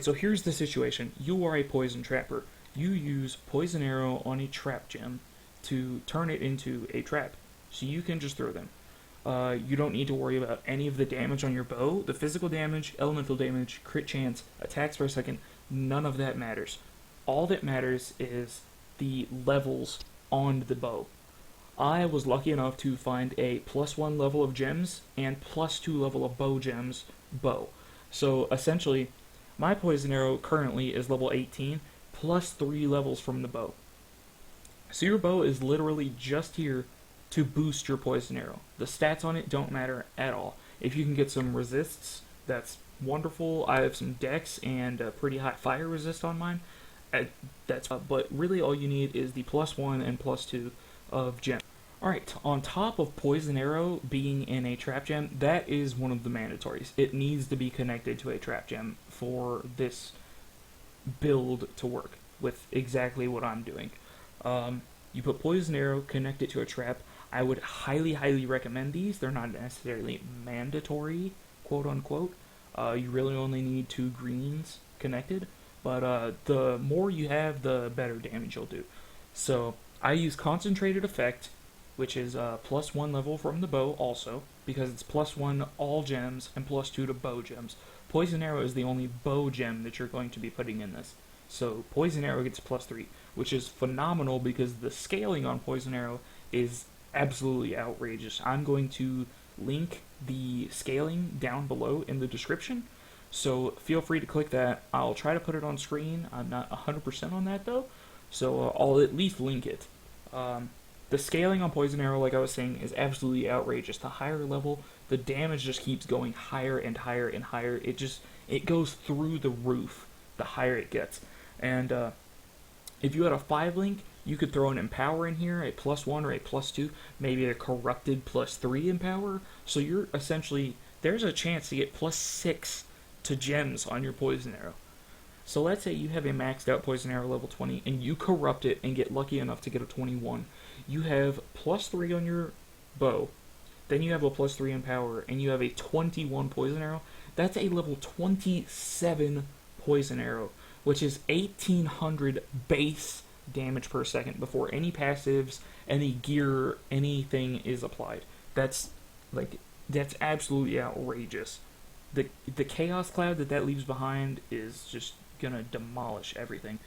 So here's the situation. You are a poison trapper. You use poison arrow on a trap gem to turn it into a trap. So you can just throw them. You don't need to worry about any of the damage on your bow. The physical damage, elemental damage, crit chance, attacks per second, none of that matters. All that matters is the levels on the bow. I was lucky enough to find a +1 level of gems and +2 level of bow gems bow. So essentially, my poison arrow currently is level 18, +3 levels from the bow. So your bow is literally just here to boost your poison arrow. The stats on it don't matter at all. If you can get some resists, that's wonderful. I have some dex and a pretty high fire resist on mine. But really all you need is the +1 and +2 of gem. Alright, on top of poison arrow being in a trap gem, that is one of the mandatories. It needs to be connected to a trap gem for this build to work with exactly what I'm doing. You put poison arrow, connect it to a trap. I would highly recommend these. They're not necessarily mandatory, quote unquote. You really only need 2 greens connected, but the more you have, the better damage you'll do. So I use concentrated effect, which is +1 level from the bow also, because it's +1 all gems and +2 to bow gems. Poison arrow is the only bow gem that you're going to be putting in this. So poison arrow gets +3, which is phenomenal because the scaling on poison arrow is absolutely outrageous. I'm going to link the scaling down below in the description, so feel free to click that. I'll try to put it on screen. I'm not 100% on that though, so I'll at least link it. The scaling on poison arrow, like I was saying, is absolutely outrageous. The higher level, the damage just keeps going higher and higher and higher. It goes through the roof the higher it gets. And if you had a 5 link, you could throw an empower in here, a +1 or a +2, maybe a corrupted +3 empower. So you're essentially, there's a chance to get +6 to gems on your poison arrow. So let's say you have a maxed out poison arrow level 20 and you corrupt it and get lucky enough to get a 21. You have +3 on your bow, then you have a +3 in power, and you have a 21 poison arrow. That's a level 27 poison arrow, which is 1800 base damage per second before any passives, any gear, anything is applied. That's absolutely outrageous. The chaos cloud that leaves behind is just gonna demolish everything.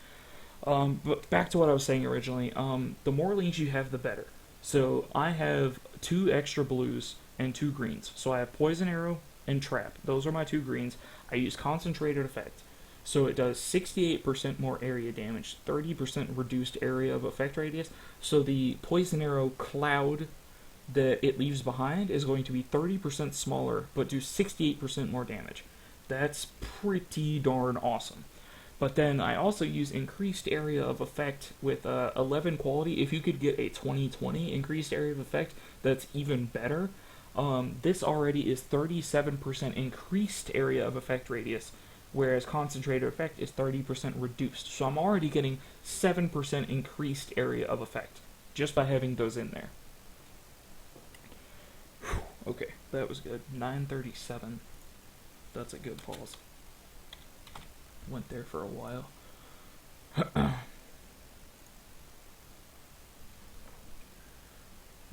But back to what I was saying originally, the more links you have, the better. So I have 2 extra blues and 2 greens. So I have poison arrow and trap. Those are my 2 greens. I use concentrated effect. So it does 68% more area damage, 30% reduced area of effect radius. So the poison arrow cloud that it leaves behind is going to be 30% smaller, but do 68% more damage. That's pretty darn awesome. But then I also use increased area of effect with 11 quality. If you could get a 20/20 increased area of effect, that's even better. This already is 37% increased area of effect radius, whereas concentrated effect is 30% reduced. So I'm already getting 7% increased area of effect just by having those in there. Whew, okay, that was good. 937. That's a good pause. Went there for a while.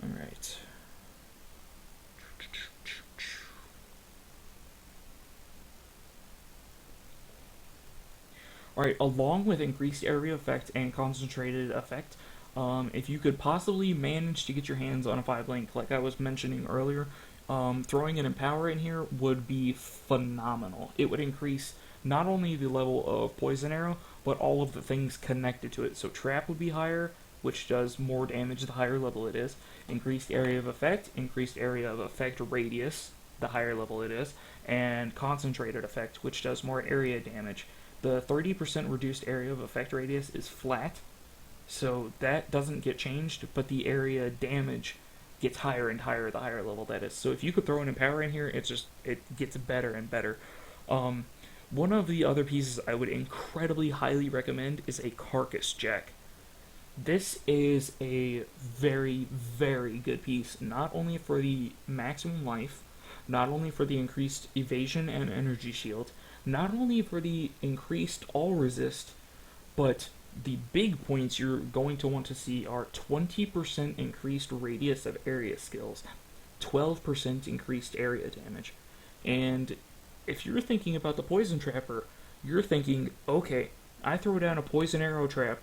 Alright. Alright, along with increased area effect and concentrated effect, if you could possibly manage to get your hands on a 5 link, like I was mentioning earlier, throwing an empower in here would be phenomenal. It would increase not only the level of poison arrow, but all of the things connected to it. So trap would be higher, which does more damage the higher level it is. Increased area of effect radius, the higher level it is, and concentrated effect, which does more area damage. The 30% reduced area of effect radius is flat, so that doesn't get changed, but the area damage gets higher and higher the higher level that is. So if you could throw an empower in here, it gets better and better. One of the other pieces I would incredibly highly recommend is a carcass jack. This is a very good piece, not only for the maximum life, not only for the increased evasion and energy shield, not only for the increased all resist, but the big points you're going to want to see are 20% increased radius of area skills, 12% increased area damage. And if you're thinking about the poison trapper, you're thinking, okay, I throw down a poison arrow trap,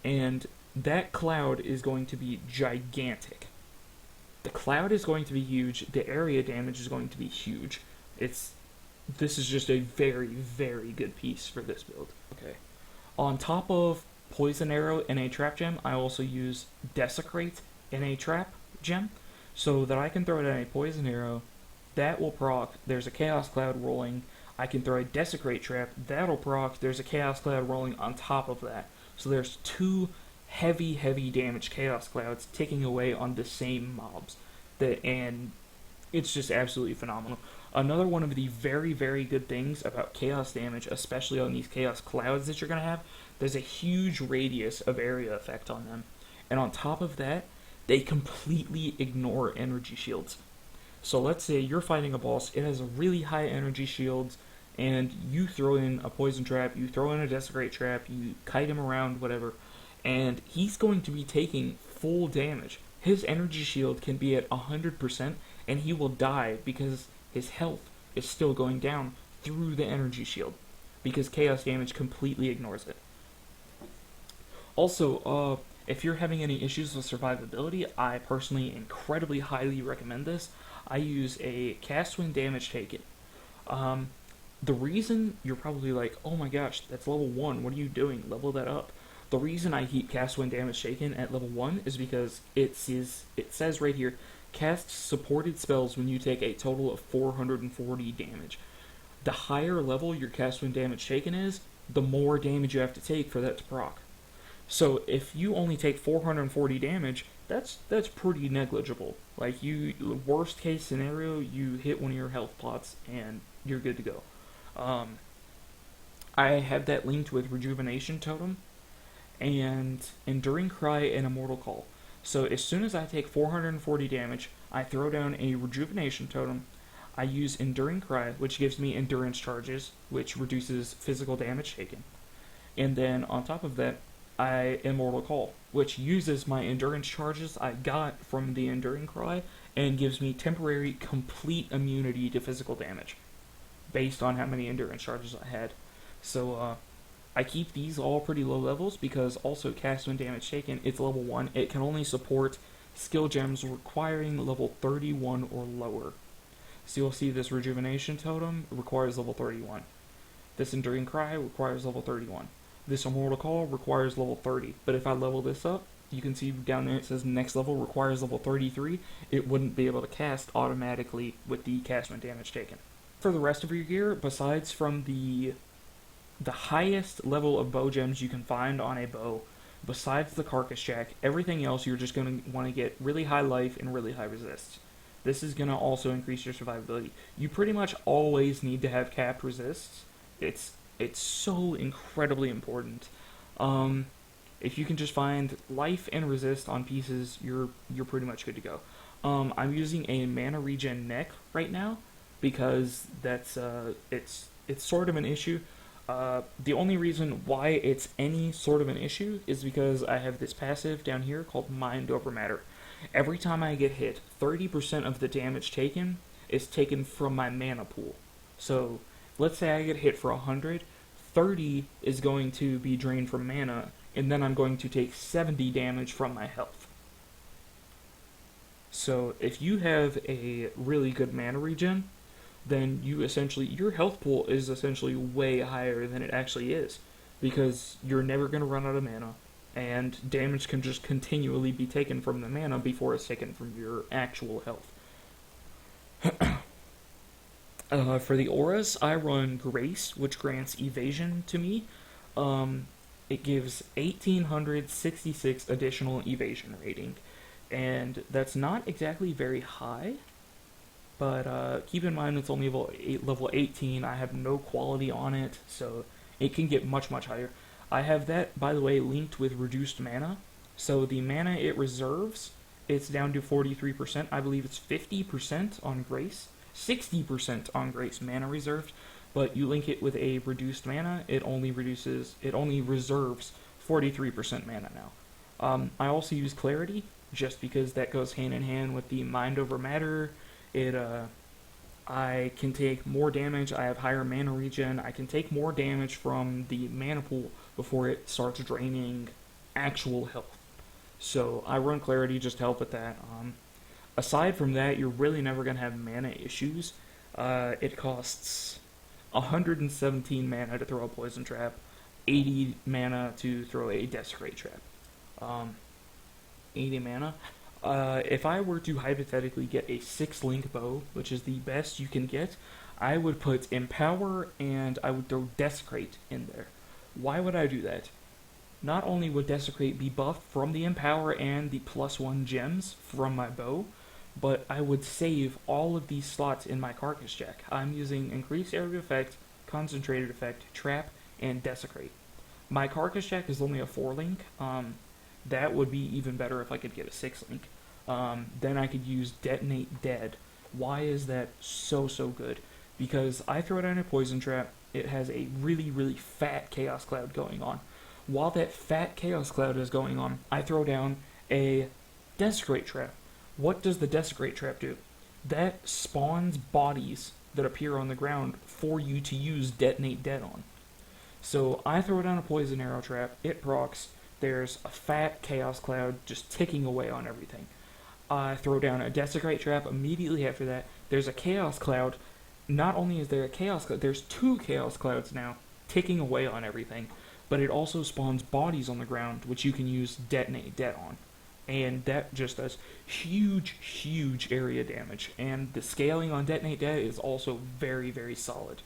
and that cloud is going to be gigantic. The cloud is going to be huge. The area damage is going to be huge. This is just a very, very good piece for this build. Okay. On top of poison arrow in a trap gem, I also use desecrate in a trap gem, so that I can throw down a poison arrow. That will proc. There's a chaos cloud rolling. I can throw a desecrate trap. That'll proc. There's a chaos cloud rolling on top of that. So there's two heavy, heavy damage chaos clouds ticking away on the same mobs. And it's just absolutely phenomenal. Another one of the very, very good things about chaos damage, especially on these chaos clouds that you're going to have, there's a huge radius of area effect on them. And on top of that, they completely ignore energy shields. So let's say you're fighting a boss, it has a really high energy shields, and you throw in a poison trap, you throw in a desecrate trap, you kite him around, whatever, and he's going to be taking full damage. His energy shield can be at 100%, and he will die because his health is still going down through the energy shield, because chaos damage completely ignores it. Also, if you're having any issues with survivability, I personally incredibly highly recommend this. I use a cast when damage taken. The reason you're probably like, oh my gosh, that's level 1, what are you doing? Level that up. The reason I keep cast when damage taken at level 1 is because it says right here, cast supported spells when you take a total of 440 damage. The higher level your cast when damage taken is, the more damage you have to take for that to proc. So if you only take 440 damage, that's pretty negligible. Like, worst case scenario, you hit one of your health pots and you're good to go. I have that linked with Rejuvenation Totem and Enduring Cry and Immortal Call. So as soon as I take 440 damage, I throw down a Rejuvenation Totem. I use Enduring Cry, which gives me endurance charges, which reduces physical damage taken. And then on top of that, I Immortal Call, which uses my endurance charges I got from the Enduring Cry and gives me temporary complete immunity to physical damage based on how many endurance charges I had. So I keep these all pretty low levels because also cast when damage taken, it's level 1. It can only support skill gems requiring level 31 or lower. So you'll see this Rejuvenation Totem requires level 31. This Enduring Cry requires level 31. This Immortal Call requires level 30, but if I level this up, you can see down there it says next level requires level 33. It wouldn't be able to cast automatically with the cast when damage taken. For the rest of your gear, besides from the highest level of bow gems you can find on a bow, besides the Carcass Jack, everything else you're just going to want to get really high life and really high resists. This is going to also increase your survivability. You pretty much always need to have capped resists. It's so incredibly important. If you can just find life and resist on pieces, you're pretty much good to go. I'm using a mana regen neck right now because that's it's sort of an issue. The only reason why it's any sort of an issue is because I have this passive down here called Mind Over Matter. Every time I get hit, 30% of the damage taken is taken from my mana pool. So let's say I get hit for 100, 30 is going to be drained from mana, and then I'm going to take 70 damage from my health. So if you have a really good mana regen, then your health pool is essentially way higher than it actually is, because you're never going to run out of mana, and damage can just continually be taken from the mana before it's taken from your actual health. For the auras, I run Grace, which grants evasion to me. It gives 1866 additional evasion rating, and that's not exactly very high, but keep in mind it's only level 18. I have no quality on it, so it can get much, much higher. I have that, by the way, linked with reduced mana, so the mana it reserves, it's down to 43%. I believe it's 50% on Grace. 60% on Grace mana reserved, but you link it with a reduced mana, it only reserves 43% mana now. I also use Clarity, just because that goes hand in hand with the Mind Over Matter. I can take more damage, I have higher mana regen, I can take more damage from the mana pool before it starts draining actual health. So I run Clarity just to help with that. Aside from that, you're really never going to have mana issues. It costs 117 mana to throw a Poison Trap, 80 mana to throw a Desecrate Trap. 80 mana. If I were to hypothetically get a 6-link bow, which is the best you can get, I would put Empower and I would throw Desecrate in there. Why would I do that? Not only would Desecrate be buffed from the Empower and the +1 gems from my bow, but I would save all of these slots in my Carcass Jack. I'm using Increased Area Effect, Concentrated Effect, Trap, and Desecrate. My Carcass Jack is only a 4-link. That would be even better if I could get a 6-link. Then I could use Detonate Dead. Why is that so good? Because I throw down a Poison Trap, it has a really fat Chaos Cloud going on. While that fat Chaos Cloud is going on, I throw down a Desecrate Trap. What does the Desecrate Trap do? That spawns bodies that appear on the ground for you to use Detonate Dead on. So I throw down a Poison Arrow Trap, it procs, there's a fat Chaos Cloud just ticking away on everything. I throw down a Desecrate Trap immediately after that, there's a Chaos Cloud. Not only is there a Chaos Cloud, there's 2 Chaos Clouds now ticking away on everything, but it also spawns bodies on the ground which you can use Detonate Dead on. And that just does huge area damage. And the scaling on Detonate Dead is also very solid.